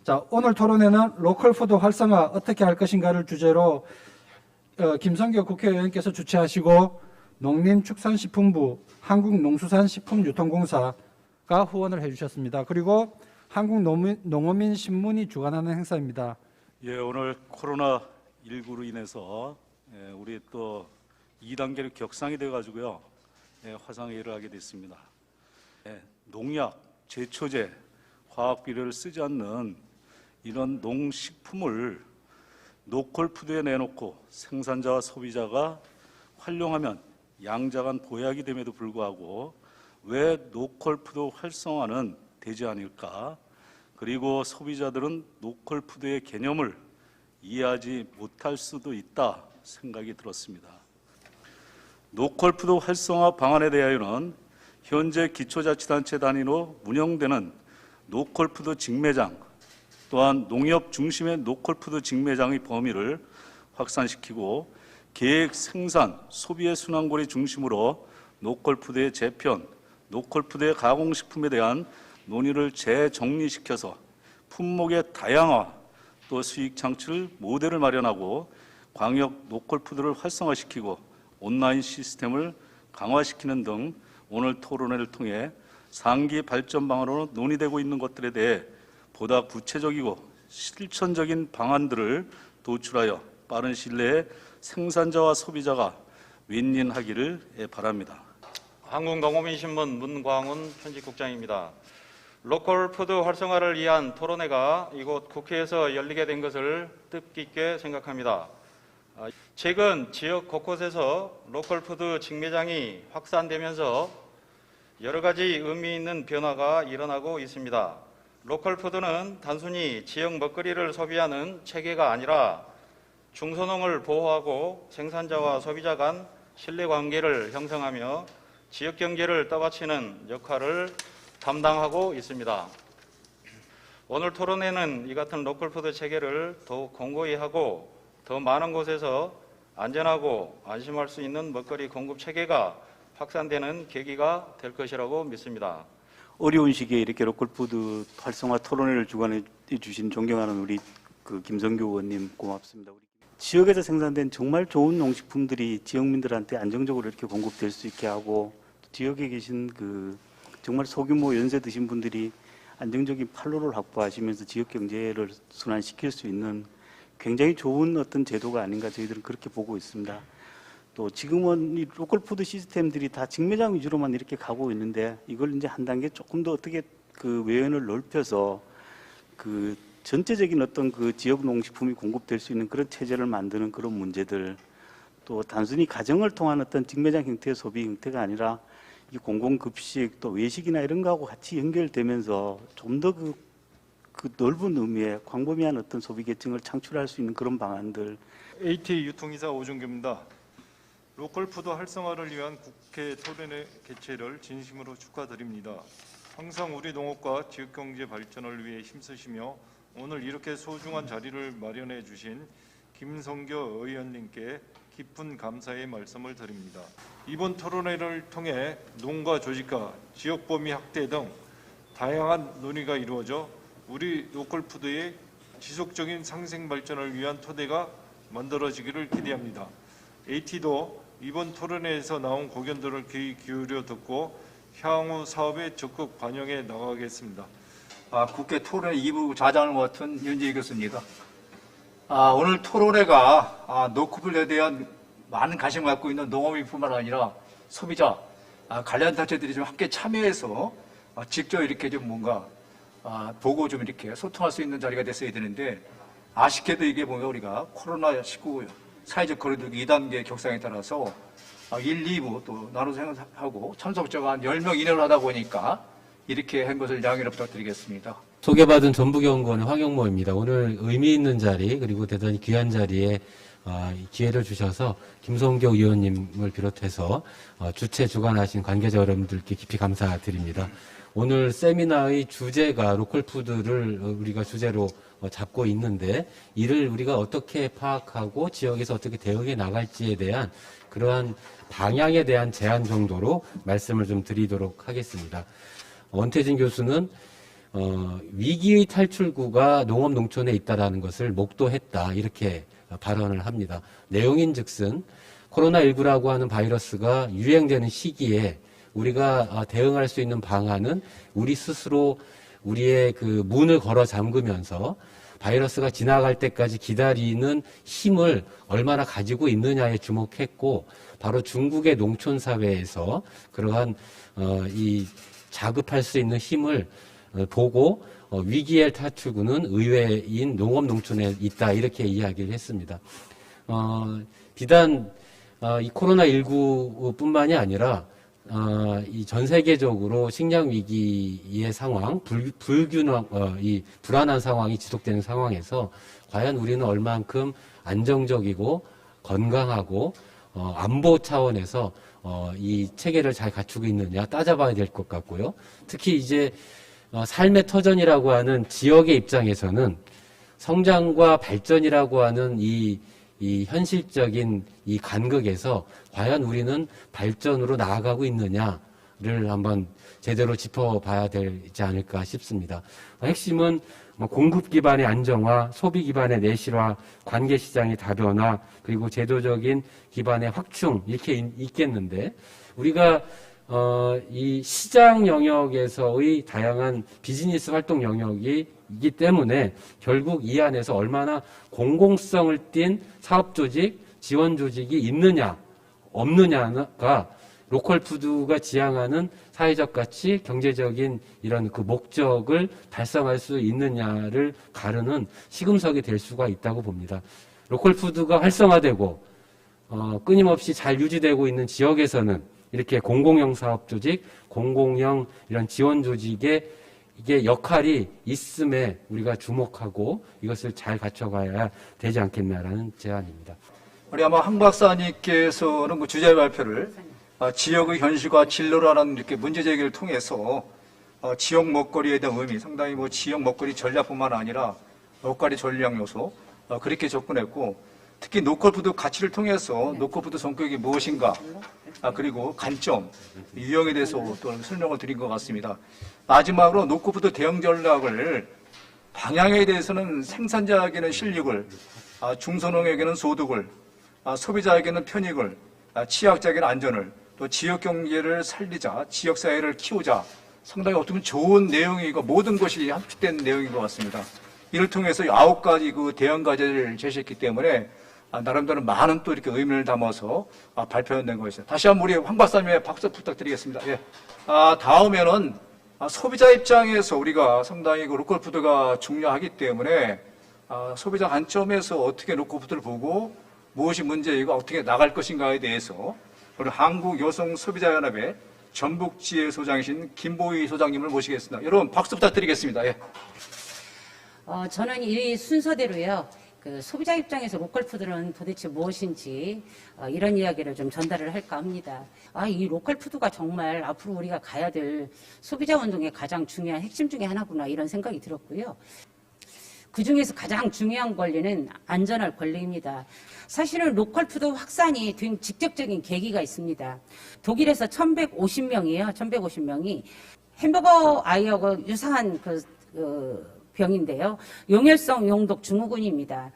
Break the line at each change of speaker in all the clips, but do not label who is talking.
자, 오늘 토론회는 로컬푸드 활성화 어떻게 할 것인가를 주제로 김성교 국회의원께서 주최하시고 농림축산식품부 한국농수산식품유통공사가 후원을 해주셨습니다. 그리고 한국농어민신문이 주관하는 행사입니다.
예, 오늘 코로나19로 인해서 우리 또 2단계로 격상이 돼가지고요, 화상회의를 하게 됐습니다. 농약, 제초제, 화학비료를 쓰지 않는 이런 농식품을 로컬푸드에 내놓고 생산자와 소비자가 활용하면 양자간 보약이 됨에도 불구하고 왜 로컬푸드 활성화는 되지 않을까? 그리고 소비자들은 로컬푸드의 개념을 이해하지 못할 수도 있다 생각이 들었습니다. 로컬푸드 활성화 방안에 대하여는 현재 기초자치단체 단위로 운영되는 로컬푸드 직매장, 또한 농협 중심의 로컬푸드 직매장의 범위를 확산시키고 계획 생산, 소비의 순환고리 중심으로 로컬푸드의 재편, 로컬푸드의 가공식품에 대한 논의를 재정리시켜서 품목의 다양화, 또 수익 창출 모델을 마련하고 광역 로컬푸드를 활성화시키고 온라인 시스템을 강화시키는 등 오늘 토론회를 통해 상기 발전 방안으로 논의되고 있는 것들에 대해 보다 구체적이고 실천적인 방안들을 도출하여 빠른 시일 내에 생산자와 소비자가 윈윈하기를 바랍니다.
한국농어민신문 문광훈 편집국장입니다. 로컬푸드 활성화를 위한 토론회가 이곳 국회에서 열리게 된 것을 뜻깊게 생각합니다. 최근 지역 곳곳에서 로컬푸드 직매장이 확산되면서 여러 가지 의미 있는 변화가 일어나고 있습니다. 로컬푸드는 단순히 지역 먹거리를 소비하는 체계가 아니라 중소농을 보호하고 생산자와 소비자 간 신뢰관계를 형성하며 지역 경제를 떠받치는 역할을 담당하고 있습니다. 오늘 토론회는 이 같은 로컬푸드 체계를 더욱 공고히 하고 더 많은 곳에서 안전하고 안심할 수 있는 먹거리 공급 체계가 확산되는 계기가 될 것이라고 믿습니다.
어려운 시기에 이렇게 로컬푸드 활성화 토론회를 주관해 주신 존경하는 우리 김성교 의원님 고맙습니다. 지역에서 생산된 정말 좋은 농식품들이 지역민들한테 안정적으로 이렇게 공급될 수 있게 하고 지역에 계신 정말 소규모 연세 드신 분들이 안정적인 판로를 확보하시면서 지역 경제를 순환시킬 수 있는 굉장히 좋은 어떤 제도가 아닌가 저희들은 그렇게 보고 있습니다. 또 지금은 이 로컬푸드 시스템들이 다 직매장 위주로만 이렇게 가고 있는데 이걸 이제 한 단계 조금 더 어떻게 외연을 넓혀서 전체적인 어떤 지역 농식품이 공급될 수 있는 그런 체제를 만드는 그런 문제들, 또 단순히 가정을 통한 어떤 직매장 형태의 소비 형태가 아니라 이 공공급식 또 외식이나 이런 거하고 같이 연결되면서 좀 더 넓은 의미의 광범위한 어떤 소비 계층을 창출할 수 있는 그런 방안들.
AT 유통이사 오준규입니다. 로컬푸드 활성화를 위한 국회 토론회 개최를 진심으로 축하드립니다. 항상 우리 농업과 지역경제 발전을 위해 힘쓰시며 오늘 이렇게 소중한 자리를 마련해 주신 김성교 의원님께 깊은 감사의 말씀을 드립니다. 이번 토론회를 통해 농가 조직화, 지역 범위 확대 등 다양한 논의가 이루어져 우리 로컬푸드의 지속적인 상생 발전을 위한 토대가 만들어지기를 기대합니다. AT도 이번 토론회에서 나온 고견들을 귀 기울여 듣고 향후 사업에 적극 반영해 나가겠습니다.
국회 토론회 2부 좌장을 맡은 윤재희 교수입니다. 오늘 토론회가 로컬푸드에 대한 많은 관심을 갖고 있는 농업인뿐만 아니라 소비자, 관련 단체들이 좀 함께 참여해서 직접 이렇게 좀 뭔가 보고 좀 이렇게 소통할 수 있는 자리가 됐어야 되는데 아쉽게도 이게 보면 우리가 코로나19 사회적 거리두기 2단계 격상에 따라서 1, 2부 또 나눠서 행사하고 참석자가 한 10명 이내로 하다 보니까 이렇게 한 것을 양해를 부탁드리겠습니다.
소개받은 전북연구원의 황영모입니다. 오늘 의미 있는 자리 그리고 대단히 귀한 자리에 기회를 주셔서 김성교 의원님을 비롯해서 주최 주관하신 관계자 여러분들께 깊이 감사드립니다. 오늘 세미나의 주제가 로컬푸드를 우리가 주제로 잡고 있는데 이를 우리가 어떻게 파악하고 지역에서 어떻게 대응해 나갈지에 대한 그러한 방향에 대한 제안 정도로 말씀을 좀 드리도록 하겠습니다. 원태진 교수는 위기의 탈출구가 농업 농촌에 있다라는 것을 목도했다 이렇게 발언을 합니다. 내용인즉슨 코로나19라고 하는 바이러스가 유행되는 시기에 우리가 대응할 수 있는 방안은 우리 스스로 우리의 그 문을 걸어 잠그면서 바이러스가 지나갈 때까지 기다리는 힘을 얼마나 가지고 있느냐에 주목했고, 바로 중국의 농촌 사회에서 그러한 이 자급할 수 있는 힘을 보고 위기의 탈출구는 의외인 농업 농촌에 있다 이렇게 이야기를 했습니다. 비단 이 코로나19뿐만이 아니라 이 전 세계적으로 식량 위기의 상황, 불균형, 이 불안한 상황이 지속되는 상황에서 과연 우리는 얼만큼 안정적이고 건강하고 안보 차원에서 이 체계를 잘 갖추고 있느냐 따져봐야 될 것 같고요. 특히 이제 삶의 터전이라고 하는 지역의 입장에서는 성장과 발전이라고 하는 이 현실적인 이 간극에서 과연 우리는 발전으로 나아가고 있느냐를 한번 제대로 짚어봐야 되지 않을까 싶습니다. 핵심은 공급 기반의 안정화, 소비 기반의 내실화, 관계 시장의 다변화, 그리고 제도적인 기반의 확충 이렇게 있겠는데, 우리가 이 시장 영역에서의 다양한 비즈니스 활동 영역이 있기 때문에 결국 이 안에서 얼마나 공공성을 띤 사업 조직, 지원 조직이 있느냐, 없느냐가 로컬 푸드가 지향하는 사회적 가치, 경제적인 이런 그 목적을 달성할 수 있느냐를 가르는 시금석이 될 수가 있다고 봅니다. 로컬 푸드가 활성화되고 끊임없이 잘 유지되고 있는 지역에서는 이렇게 공공형 사업 조직, 공공형 이런 지원 조직의 이게 역할이 있음에 우리가 주목하고 이것을 잘 갖춰가야 되지 않겠나라는 제안입니다.
우리 아마 황 박사님께서는 그 주제 발표를 지역의 현실과 진로라는 이렇게 문제 제기를 통해서 지역 먹거리에 대한 의미, 상당히 뭐 지역 먹거리 전략뿐만 아니라 먹거리 전략 요소 그렇게 접근했고, 특히 노컬푸드 가치를 통해서 노컬푸드 성격이 무엇인가, 그리고 관점, 유형에 대해서 또 설명을 드린 것 같습니다. 마지막으로 노컬푸드 대응 전략을 방향에 대해서는 생산자에게는 실익을, 중소농에게는 소득을, 소비자에게는 편익을, 취약자에게는 안전을, 또 지역 경제를 살리자, 지역 사회를 키우자, 상당히 어떻게 보면 좋은 내용이고 모든 것이 합치된 내용인 것 같습니다. 이를 통해서 9가지 그 대응 과제를 제시했기 때문에 나름대로 많은 또 이렇게 의미를 담아서 발표된 것이죠. 다시 한번 우리 황 박사님의 박수 부탁드리겠습니다. 예. 다음에는 소비자 입장에서 우리가 상당히 그 로컬푸드가 중요하기 때문에 소비자 관점에서 어떻게 로컬푸드를 보고 무엇이 문제이고 어떻게 나갈 것인가에 대해서 우리 한국여성소비자연합의 전북지회 소장이신 김보희 소장님을 모시겠습니다. 여러분 박수 부탁드리겠습니다. 예.
저는 이 순서대로요. 그 소비자 입장에서 로컬푸드는 도대체 무엇인지 이런 이야기를 좀 전달을 할까 합니다. 이 로컬푸드가 정말 앞으로 우리가 가야 될 소비자 운동의 가장 중요한 핵심 중에 하나구나 이런 생각이 들었고요. 그중에서 가장 중요한 권리는 안전할 권리입니다. 사실은 로컬푸드 확산이 된 직접적인 계기가 있습니다. 독일에서 1150명이에요. 1150명이 햄버거 아이하고 유사한 병인데요. 용혈성 용독 증후군입니다.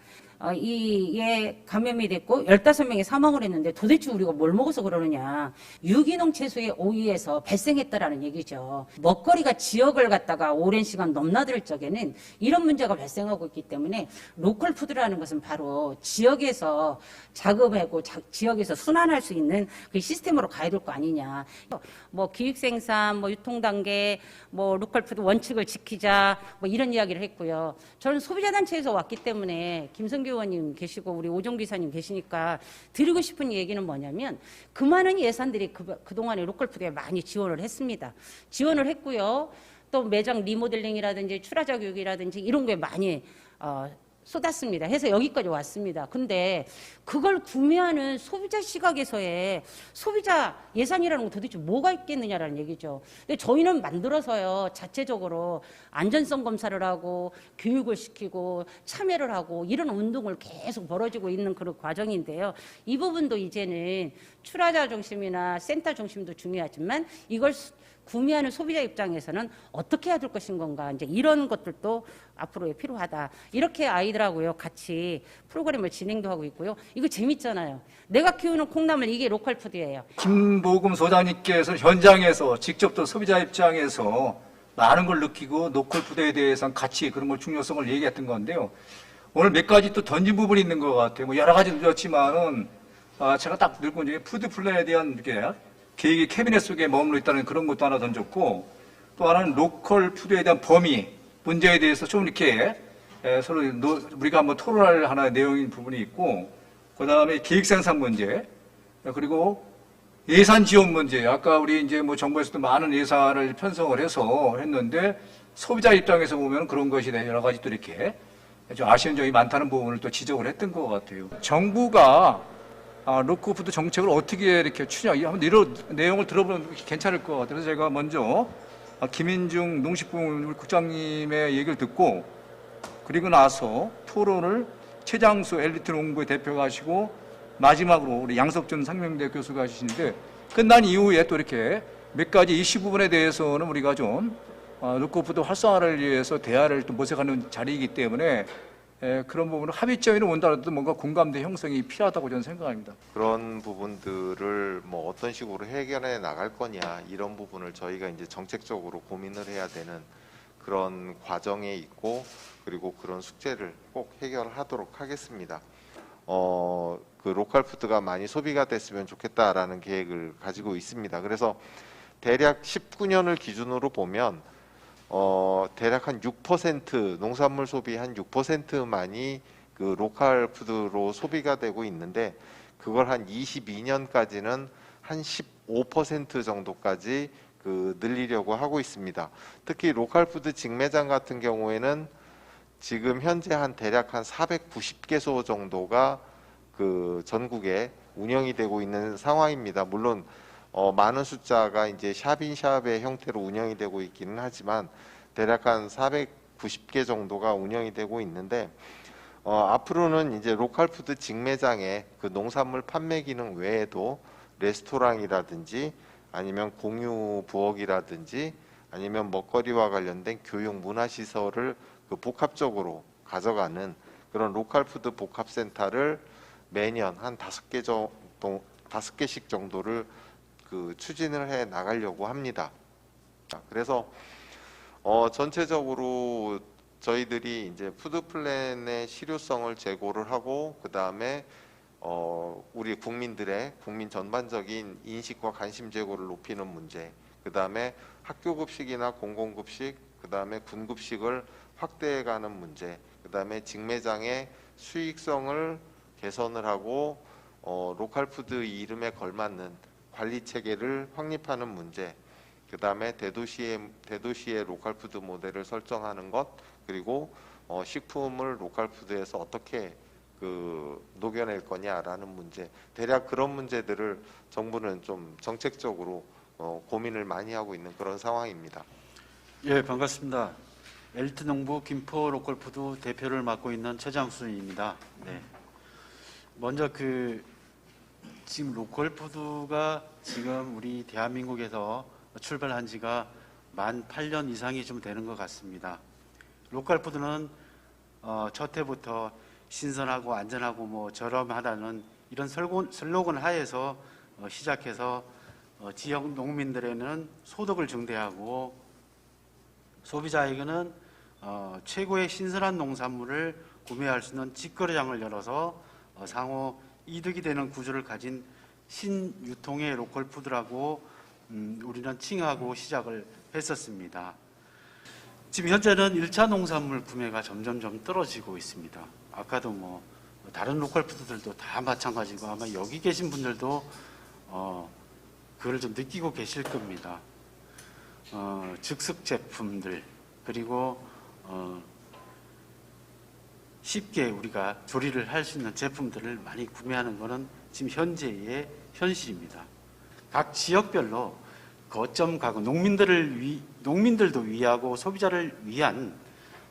이에 감염이 됐고 15명이 사망을 했는데 도대체 우리가 뭘 먹어서 그러느냐. 유기농 채소의 오이에서 발생했다라는 얘기죠. 먹거리가 지역을 갖다가 오랜 시간 넘나들 적에는 이런 문제가 발생하고 있기 때문에 로컬 푸드라는 것은 바로 지역에서 자급하고 지역에서 순환할 수 있는 그 시스템으로 가야 될 거 아니냐. 뭐 기획 생산, 뭐 유통 단계, 뭐 로컬 푸드 원칙을 지키자, 뭐 이런 이야기를 했고요. 저는 소비자 단체에서 왔기 때문에 김성규 의원님 계시고 우리 오종 기사님 계시니까 드리고 싶은 얘기는 뭐냐면 그 많은 예산들이 그동안에 로컬푸드에 많이 지원을 했습니다. 지원을 했고요. 또 매장 리모델링이라든지 출하자 교육이라든지 이런 거에 많이 쏟았습니다. 해서 여기까지 왔습니다. 근데 그걸 구매하는 소비자 시각에서의 소비자 예산이라는 거 도대체 뭐가 있겠느냐라는 얘기죠. 근데 저희는 만들어서요, 자체적으로 안전성 검사를 하고 교육을 시키고 참여를 하고 이런 운동을 계속 벌어지고 있는 그런 과정인데요. 이 부분도 이제는 출하자 중심이나 센터 중심도 중요하지만 이걸 구매하는 소비자 입장에서는 어떻게 해야 될 것인 건가 이제 이런 것들도 앞으로 필요하다. 이렇게 아이들하고요 같이 프로그램을 진행도 하고 있고요. 이거 재밌잖아요. 내가 키우는 콩나물 이게 로컬 푸드예요.
김보금 소장님께서 현장에서 직접 또 소비자 입장에서 많은 걸 느끼고 로컬 푸드에 대해서는 같이 그런 걸 중요성을 얘기했던 건데요. 오늘 몇 가지 또 던진 부분이 있는 것 같아요. 뭐 여러 가지 늘었지만은 제가 딱 늙은 중에 푸드 플랜에 대한 이렇게 계획이 캐비넷 속에 머물러 있다는 그런 것도 하나 던졌고, 또 하나는 로컬 푸드에 대한 범위 문제에 대해서 좀 이렇게 서로 우리가 한번 토론할 하나의 내용인 부분이 있고, 그 다음에 계획 생산 문제, 그리고 예산 지원 문제. 아까 우리 이제 뭐 정부에서도 많은 예산을 편성을 해서 했는데 소비자 입장에서 보면 그런 것이 여러 가지 또 이렇게 좀 아쉬운 점이 많다는 부분을 또 지적을 했던 것 같아요. 정부가 로컬푸드 정책을 어떻게 이렇게 한번 이런 내용을 들어보면 괜찮을 것 같아요. 그래서 제가 먼저 김인중 농식품 국장님의 얘기를 듣고, 그리고 나서 토론을 최장수 엘리트 농구의 대표가 하시고, 마지막으로 우리 양석준 상명대 교수가 하시는데, 끝난 이후에 또 이렇게 몇 가지 이슈 부분에 대해서는 우리가 좀 로컬푸드 활성화를 위해서 대화를 또 모색하는 자리이기 때문에 그런 부분은 합의점이 온다라도 뭔가 공감대 형성이 필요하다고 저는 생각합니다.
그런 부분들을 뭐 어떤 식으로 해결해 나갈 거냐, 이런 부분을 저희가 이제 정책적으로 고민을 해야 되는 그런 과정에 있고, 그리고 그런 숙제를 꼭 해결하도록 하겠습니다. 그 로컬 푸드가 많이 소비가 됐으면 좋겠다라는 계획을 가지고 있습니다. 그래서 대략 19년을 기준으로 보면 대략 한 6% 농산물 소비 한 6%만이 그 로컬 푸드로 소비가 되고 있는데, 그걸 한 22년까지는 한 15% 정도까지 그 늘리려고 하고 있습니다. 특히 로컬 푸드 직매장 같은 경우에는 지금 현재 한 대략 한 490개소 정도가 그 전국에 운영이 되고 있는 상황입니다. 물론 많은 숫자가 이제 샵인샵의 형태로 운영이 되고 있기는 하지만 대략 한 490개 정도가 운영이 되고 있는데, 앞으로는 이제 로컬푸드 직매장에 그 농산물 판매 기능 외에도 레스토랑이라든지 아니면 공유 부엌이라든지 아니면 먹거리와 관련된 교육 문화시설을 그 복합적으로 가져가는 그런 로컬푸드 복합센터를 매년 한 5개씩 정도를 그 추진을 해 나가려고 합니다. 그래서 전체적으로 저희들이 이제 푸드 플랜의 실효성을 제고를 하고, 그 다음에 우리 국민 전반적인 인식과 관심 제고를 높이는 문제, 그 다음에 학교 급식이나 공공급식, 그 다음에 군급식을 확대해가는 문제, 그 다음에 직매장의 수익성을 개선을 하고 로컬푸드 이름에 걸맞는 관리 체계를 확립하는 문제, 그 다음에 대도시의 로컬푸드 모델을 설정하는 것, 그리고 식품을 로컬푸드에서 어떻게 그 녹여낼 거냐라는 문제, 대략 그런 문제들을 정부는 좀 정책적으로 고민을 많이 하고 있는 그런 상황입니다.
예, 반갑습니다. 엘리트 농부 김포 로컬푸드 대표를 맡고 있는 최장수입니다. 네. 먼저 지금 로컬푸드가 지금 우리 대한민국에서 출발한 지가 만 8년 이상이 좀 되는 것 같습니다. 로컬푸드는 첫 해부터 신선하고 안전하고 뭐 저렴하다는 이런 슬로건 하에서 시작해서 지역 농민들에는 소득을 증대하고 소비자에게는 최고의 신선한 농산물을 구매할 수 있는 직거래장을 열어서 상호 이득이 되는 구조를 가진 신유통의 로컬푸드라고 우리는 칭하고 시작을 했었습니다. 지금 현재는 1차 농산물 구매가 점점 떨어지고 있습니다. 아까도 뭐 다른 로컬푸드들도 다 마찬가지고 아마 여기 계신 분들도 그걸 좀 느끼고 계실 겁니다. 즉석 제품들, 그리고 쉽게 우리가 조리를 할 수 있는 제품들을 많이 구매하는 것은 지금 현재의 현실입니다. 각 지역별로 거점 가공, 농민들도 위하고 소비자를 위한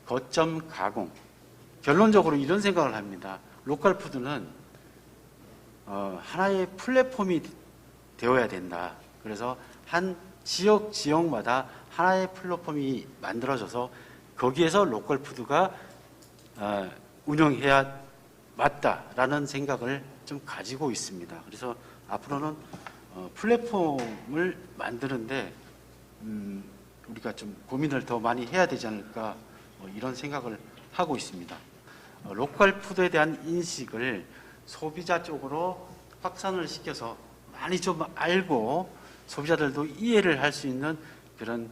거점 가공. 결론적으로 이런 생각을 합니다. 로컬푸드는 하나의 플랫폼이 되어야 된다. 그래서 한 지역마다 하나의 플랫폼이 만들어져서 거기에서 로컬 푸드가 운영해야 맞다라는 생각을 좀 가지고 있습니다. 그래서 앞으로는 플랫폼을 만드는데 우리가 좀 고민을 더 많이 해야 되지 않을까 이런 생각을 하고 있습니다. 로컬 푸드에 대한 인식을 소비자 쪽으로 확산을 시켜서 많이 좀 알고 소비자들도 이해를 할 수 있는 그런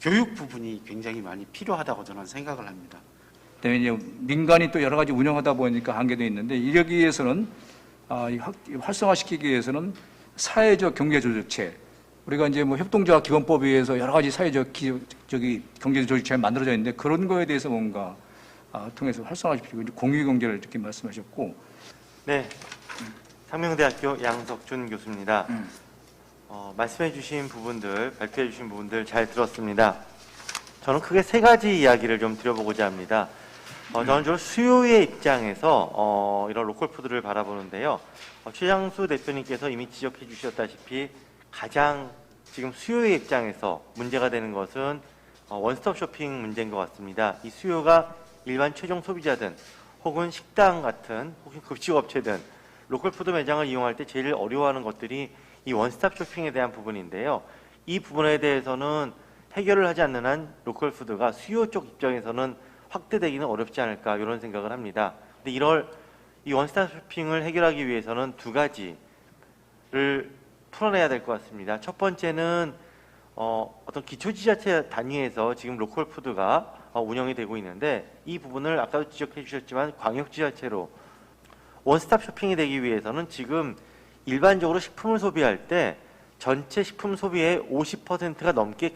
교육 부분이 굉장히 많이 필요하다고 저는 생각을 합니다.
그다음에 이제 민간이 또 여러 가지 운영하다 보니까 한계도 있는데 이러기 위해서는 활성화시키기 위해서는 사회적 경제조직체 우리가 이제 뭐 협동조합 기본법에 의해서 여러 가지 사회적 경제조직체가 만들어져 있는데 그런 거에 대해서 뭔가 통해서 활성화시키고 공유경제를 이렇게 말씀하셨고.
네, 상명대학교 양석준 교수입니다. 말씀해 주신 부분들, 발표해 주신 부분들 잘 들었습니다. 저는 크게 세 가지 이야기를 좀 드려보고자 합니다. 저는 주로 수요의 입장에서 이런 로컬푸드를 바라보는데요. 최장수 대표님께서 이미 지적해 주셨다시피 가장 지금 수요의 입장에서 문제가 되는 것은 원스톱 쇼핑 문제인 것 같습니다. 이 수요가 일반 최종 소비자든 혹은 식당 같은 혹은 급식업체든 로컬푸드 매장을 이용할 때 제일 어려워하는 것들이 이 원스톱 쇼핑에 대한 부분인데요. 이 부분에 대해서는 해결을 하지 않는 한 로컬푸드가 수요 쪽 입장에서는 확대되기는 어렵지 않을까 이런 생각을 합니다. 근데 이 원스톱 쇼핑을 해결하기 위해서는 두 가지를 풀어내야 될 것 같습니다. 첫 번째는 어떤 기초지자체 단위에서 지금 로컬푸드가 운영이 되고 있는데 이 부분을 아까도 지적해 주셨지만 광역지자체로 원스톱 쇼핑이 되기 위해서는 지금 일반적으로 식품을 소비할 때 전체 식품 소비의 50%가 넘게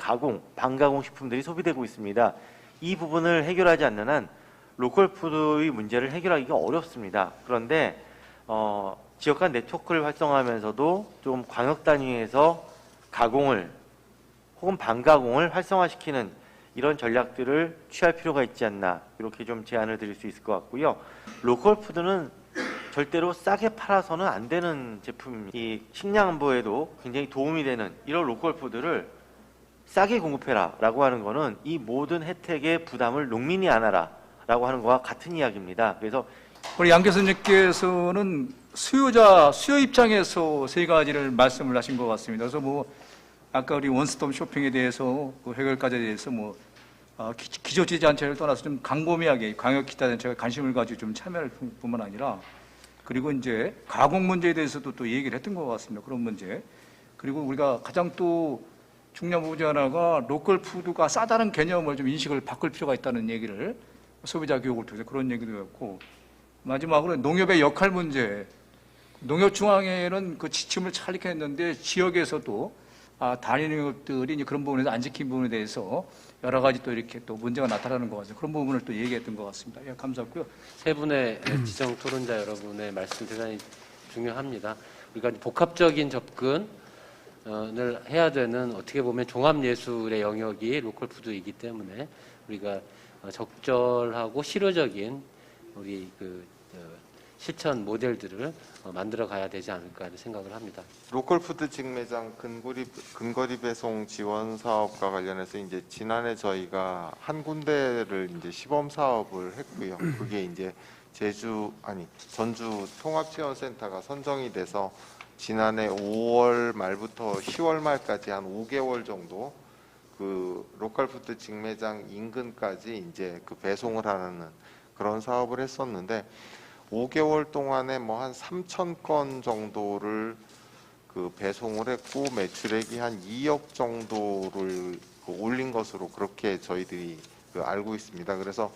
반가공 식품들이 소비되고 있습니다. 이 부분을 해결하지 않는 한 로컬푸드의 문제를 해결하기가 어렵습니다. 그런데 지역 간 네트워크를 활성화하면서도 좀 광역 단위에서 가공을 혹은 반가공을 활성화시키는 이런 전략들을 취할 필요가 있지 않나 이렇게 좀 제안을 드릴 수 있을 것 같고요. 로컬푸드는 절대로 싸게 팔아서는 안 되는 제품입니다. 이 식량 안보에도 굉장히 도움이 되는 이런 로컬푸드를 싸게 공급해라 라고 하는 거는 이 모든 혜택의 부담을 농민이 안아라 라고 하는 것과 같은 이야기입니다. 그래서
우리 양 교수님께서는 수요 입장에서 세 가지를 말씀을 하신 것 같습니다. 그래서 뭐 아까 우리 원스톱 쇼핑에 대해서 그 해결까지에 대해서 뭐 기초지자체를 떠나서 좀 광범위하게 광역 기타 단체가 관심을 가지고 좀 참여할 뿐만 아니라 그리고 이제 가공 문제에 대해서도 또 얘기를 했던 것 같습니다. 그런 문제. 그리고 우리가 가장 또 중요한 부분 중 하나가 로컬 푸드가 싸다는 개념을 좀 인식을 바꿀 필요가 있다는 얘기를 소비자 교육을 통해서 그런 얘기도 했고 마지막으로 농협의 역할 문제. 농협중앙회는 그 지침을 잘 했는데 지역에서도 단위농협들이 이제 그런 부분에서 안 지킨 부분에 대해서 여러 가지 또 이렇게 또 문제가 나타나는 것 같아서 그런 부분을 또 얘기했던 것 같습니다. 예, 감사하고요.
세 분의 지정 토론자 여러분의 말씀 대단히 중요합니다. 우리가 복합적인 접근을 해야 되는 어떻게 보면 종합예술의 영역이 로컬푸드이기 때문에 우리가 적절하고 실효적인 우리 실천 모델들을 만들어 가야 되지 않을까 하는 생각을 합니다.
로컬푸드 직매장 근거리 배송 지원 사업과 관련해서 이제 지난해 저희가 한 군데를 이제 시범 사업을 했고요. 그게 이제 전주 통합지원센터가 선정이 돼서 지난해 5월 말부터 10월 말까지 한 5개월 정도 그 로컬푸드 직매장 인근까지 이제 그 배송을 하는 그런 사업을 했었는데 5개월 동안에 뭐 한 3,000건 정도를 그 배송을 했고 매출액이 한 2억 정도를 올린 것으로 그렇게 저희들이 알고 있습니다. 그래서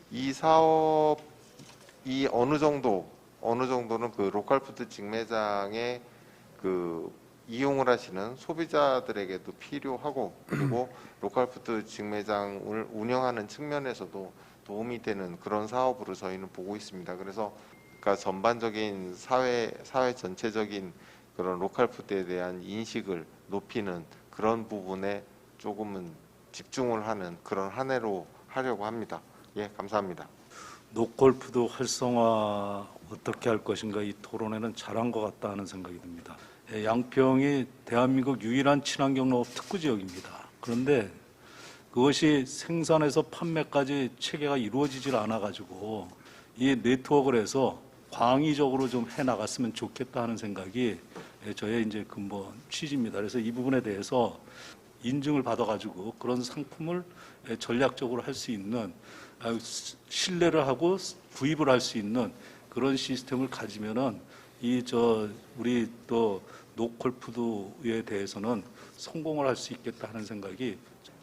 이 사업이 어느 정도는 그 로컬푸드 직매장에 그 이용을 하시는 소비자들에게도 필요하고 그리고 로컬푸드 직매장을 운영하는 측면에서도 도움이 되는 그런 사업으로 저희는 보고 있습니다. 그래서 그러니까 전반적인 사회 전체적인 그런 로컬푸드에 대한 인식을 높이는 그런 부분에 조금은 집중을 하는 그런 한 해로 하려고 합니다. 예, 감사합니다.
로컬푸드 활성화 어떻게 할 것인가 이 토론회는 잘한 것 같다 하는 생각이 듭니다. 양평이 대한민국 유일한 친환경 농업 특구 지역입니다. 그런데 그것이 생산에서 판매까지 체계가 이루어지질 않아 가지고 이 네트워크를 해서 광의적으로 좀 해 나갔으면 좋겠다 하는 생각이 저의 이제 근본 취지입니다. 그래서 이 부분에 대해서 인증을 받아 가지고 그런 상품을 전략적으로 할 수 있는, 신뢰를 하고 구입을 할 수 있는 그런 시스템을 가지면은 우리 또 노컬푸드에 대해서는 성공을 할 수 있겠다 하는 생각이.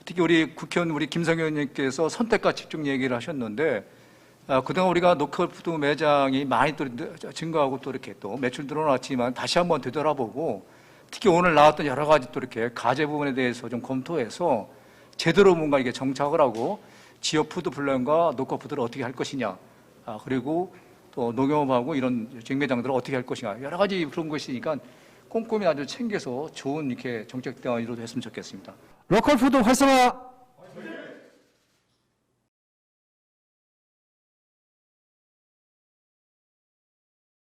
특히 우리 국회의원 우리 김성현 의원님께서 선택과 집중 얘기를 하셨는데, 그동안 우리가 노컬푸드 매장이 많이 또 증가하고 또 이렇게 또 매출 늘어났지만 다시 한번 되돌아보고, 특히 오늘 나왔던 여러 가지 또 이렇게 과제 부분에 대해서 좀 검토해서 제대로 뭔가 이게 정착을 하고 지역 푸드 플랜과 노컬푸드를 어떻게 할 것이냐, 그리고 또 농협하고 이런 정매장들을 어떻게 할 것이냐, 여러 가지 그런 것이니까 꼼꼼히 아주 챙겨서 좋은 이렇게 정책 대화 이루어졌으면 좋겠습니다.
로컬 푸드 활성화